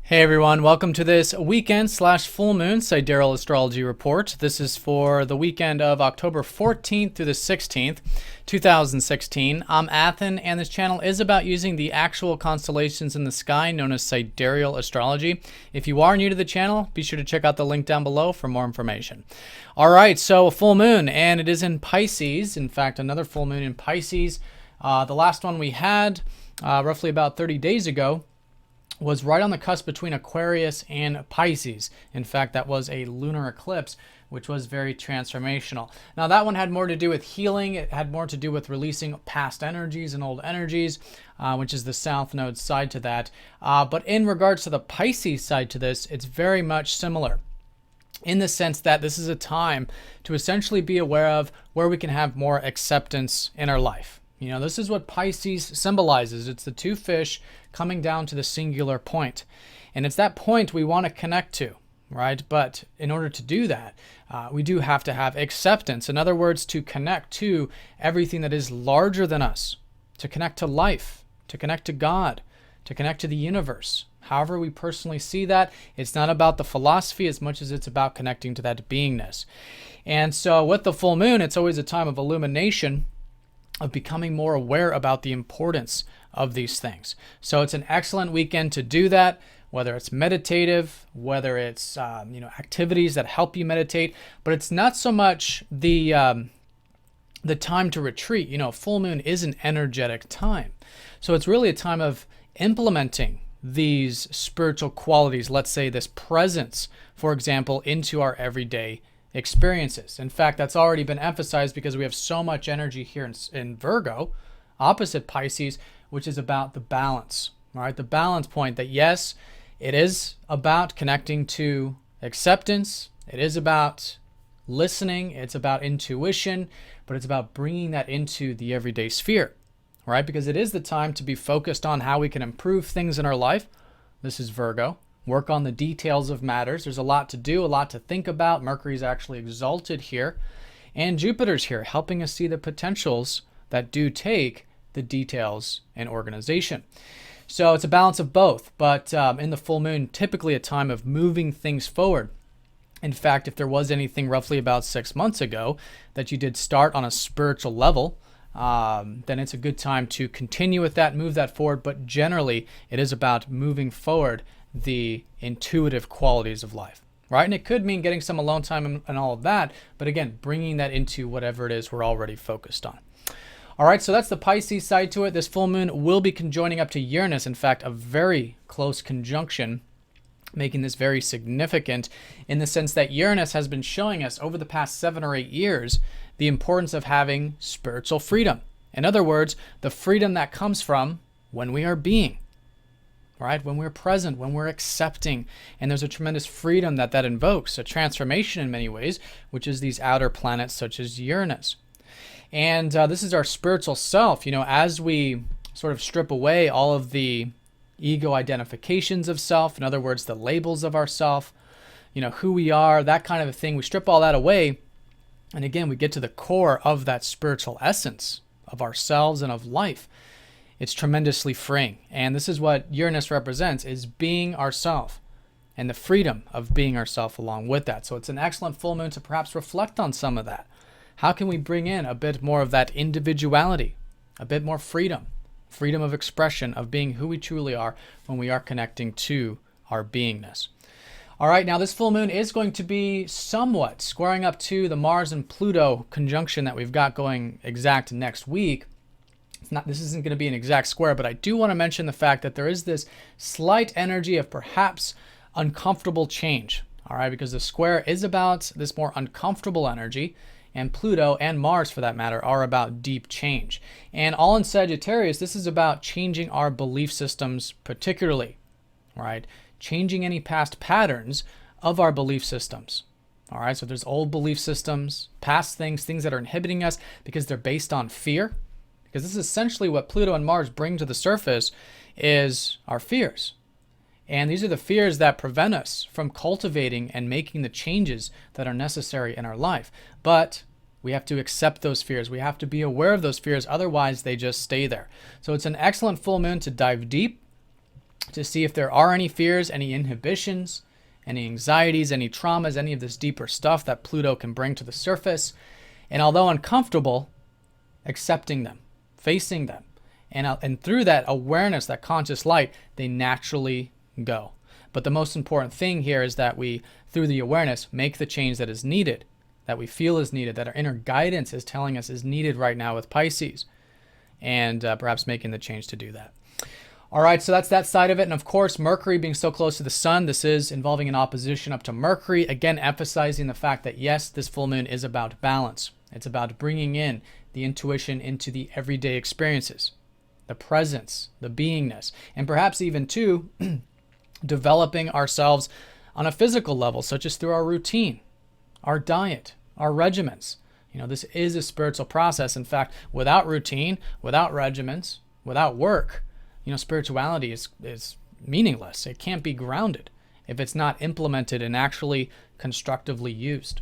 Hey everyone, welcome to this weekend slash full moon Sidereal Astrology report. This is for the weekend of October 14th through the 16th, 2016. I'm Athen, and this channel is about using the actual constellations in the sky known as Sidereal Astrology. If you are new to the channel, be sure to check out the link down below for more information. All right, so a full moon, and it is in Pisces. In fact, another full moon in Pisces. The last one we had roughly about 30 days ago was right on the cusp between Aquarius and Pisces. In fact, that was a lunar eclipse, which was very transformational. Now, that one had more to do with healing. It had more to do with releasing past energies and old energies, which is the South Node side to that. But in regards to the Pisces side to this, it's very much similar in the sense that this is a time to essentially be aware of where we can have more acceptance in our life. You know, this is what Pisces symbolizes. It's the two fish coming down to the singular point. And it's that point we want to connect to, right? But in order to do that, we do have to have acceptance. In other words, to connect to everything that is larger than us, to connect to life, to connect to God, to connect to the universe. However we personally see that, it's not about the philosophy as much as it's about connecting to that beingness. And so with the full moon, it's always a time of illumination, of becoming more aware about the importance of these things. So it's an excellent weekend to do that, whether it's meditative, whether it's activities that help you meditate, but it's not so much the time to retreat. You know, full moon is an energetic time. So it's really a time of implementing these spiritual qualities, let's say this presence, for example, into our everyday experiences. In fact, that's already been emphasized because we have so much energy here in Virgo, opposite Pisces, which is about the balance, all right? The balance point that, yes, it is about connecting to acceptance. It is about listening. It's about intuition, but it's about bringing that into the everyday sphere, right? Because it is the time to be focused on how we can improve things in our life. This is Virgo. Work on the details of matters. There's a lot to do, a lot to think about. Mercury's actually exalted here. And Jupiter's here, helping us see the potentials that do take the details and organization. So it's a balance of both. But in the full moon, typically a time of moving things forward. In fact, if there was anything roughly about 6 months ago that you did start on a spiritual level, then it's a good time to continue with that, move that forward. But generally, it is about moving forward the intuitive qualities of life, right? And it could mean getting some alone time and all of that, but again, bringing that into whatever it is we're already focused on. All right, so that's the Pisces side to it. This full moon will be conjoining up to Uranus. In fact, a very close conjunction, making this very significant in the sense that Uranus has been showing us over the past 7 or 8 years the importance of having spiritual freedom. In other words, the freedom that comes from when we are being, right? When we're present, when we're accepting, and there's a tremendous freedom that invokes, a transformation in many ways, which is these outer planets such as Uranus. And this is our spiritual self, you know, as we sort of strip away all of the ego identifications of self, in other words, the labels of ourself, you know, who we are, that kind of a thing. We strip all that away, and again, we get to the core of that spiritual essence of ourselves and of life. It's tremendously freeing. And this is what Uranus represents, is being ourself and the freedom of being ourself along with that. So it's an excellent full moon to perhaps reflect on some of that. How can we bring in a bit more of that individuality, a bit more freedom of expression, of being who we truly are when we are connecting to our beingness. All right, now this full moon is going to be somewhat squaring up to the Mars and Pluto conjunction that we've got going exact next week. This isn't going to be an exact square, but I do want to mention the fact that there is this slight energy of perhaps uncomfortable change, all right, because the square is about this more uncomfortable energy, and Pluto and Mars, for that matter, are about deep change. And all in Sagittarius, this is about changing our belief systems particularly, right? Changing any past patterns of our belief systems. All right, so there's old belief systems, past things that are inhibiting us because they're based on fear. Because this is essentially what Pluto and Mars bring to the surface, is our fears. And these are the fears that prevent us from cultivating and making the changes that are necessary in our life. But we have to accept those fears. We have to be aware of those fears. Otherwise, they just stay there. So it's an excellent full moon to dive deep to see if there are any fears, any inhibitions, any anxieties, any traumas, any of this deeper stuff that Pluto can bring to the surface. And although uncomfortable, accepting them, facing them. And through that awareness, that conscious light, they naturally go. But the most important thing here is that we, through the awareness, make the change that is needed, that we feel is needed, that our inner guidance is telling us is needed right now with Pisces, and perhaps making the change to do that. All right, so that's that side of it. And of course, Mercury being so close to the sun, this is involving an opposition up to Mercury, again, emphasizing the fact that, yes, this full moon is about balance. It's about bringing in the intuition into the everyday experiences, the presence, the beingness, and perhaps even, too, developing ourselves on a physical level, such as through our routine, our diet, our regimens. You know, this is a spiritual process. In fact, without routine, without regimens, without work, you know, spirituality is meaningless. It can't be grounded if it's not implemented and actually constructively used.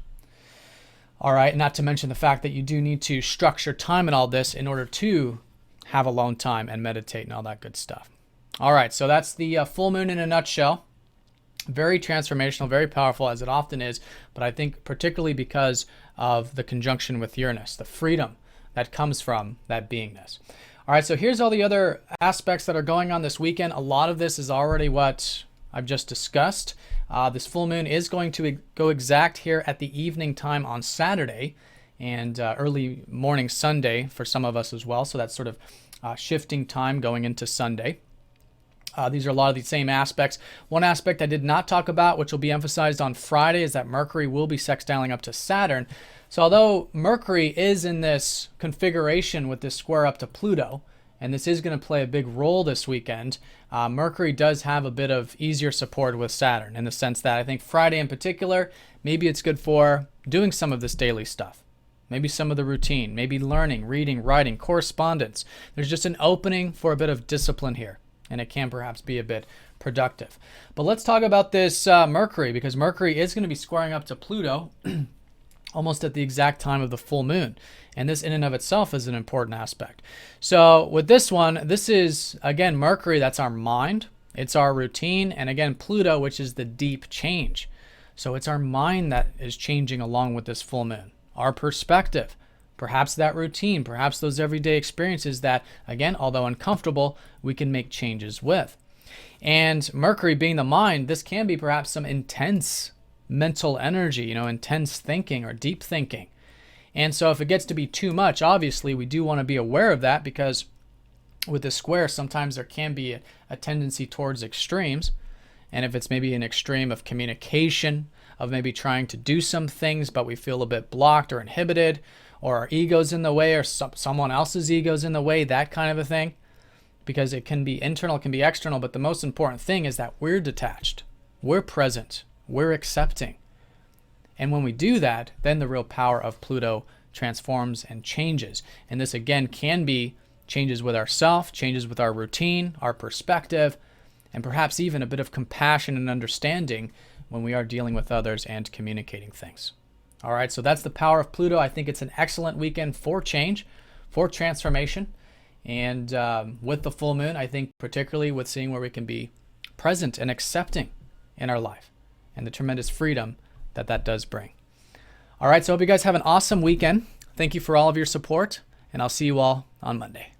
All right, not to mention the fact that you do need to structure time and all this in order to have alone time and meditate and all that good stuff. All right, so that's the full moon in a nutshell. Very transformational, very powerful, as it often is, but I think particularly because of the conjunction with Uranus, the freedom that comes from that beingness. All right, so here's all the other aspects that are going on this weekend. A lot of this is already what I've just discussed. This full moon is going to go exact here at the evening time on Saturday and early morning Sunday for some of us as well. So that's sort of shifting time going into Sunday. These are a lot of the same aspects. One aspect I did not talk about, which will be emphasized on Friday, is that Mercury will be sextiling up to Saturn. So although Mercury is in this configuration with this square up to Pluto, and this is going to play a big role this weekend, Mercury does have a bit of easier support with Saturn, in the sense that I think Friday in particular, maybe it's good for doing some of this daily stuff. Maybe some of the routine, maybe learning, reading, writing, correspondence. There's just an opening for a bit of discipline here, and it can perhaps be a bit productive. But let's talk about this Mercury, because Mercury is going to be squaring up to Pluto almost at the exact time of the full moon. And this in and of itself is an important aspect. So with this one, this is, again, Mercury, that's our mind. It's our routine. And again, Pluto, which is the deep change. So it's our mind that is changing along with this full moon. Our perspective, perhaps that routine, perhaps those everyday experiences that, again, although uncomfortable, we can make changes with. And Mercury being the mind, this can be perhaps some intense mental energy, you know, intense thinking or deep thinking. And so if it gets to be too much, obviously we do want to be aware of that, because with the square, sometimes there can be a tendency towards extremes. And if it's maybe an extreme of communication, of maybe trying to do some things, but we feel a bit blocked or inhibited, or our ego's in the way, or someone else's ego's in the way, that kind of a thing. Because it can be internal, it can be external, but the most important thing is that we're detached, we're present, we're accepting. And when we do that, then the real power of Pluto transforms and changes. And this again can be changes with ourself, changes with our routine, our perspective, and perhaps even a bit of compassion and understanding when we are dealing with others and communicating things. All right, so that's the power of Pluto. I think it's an excellent weekend for change, for transformation. And with the full moon, I think particularly with seeing where we can be present and accepting in our life and the tremendous freedom that that does bring. All right, so I hope you guys have an awesome weekend. Thank you for all of your support, and I'll see you all on Monday.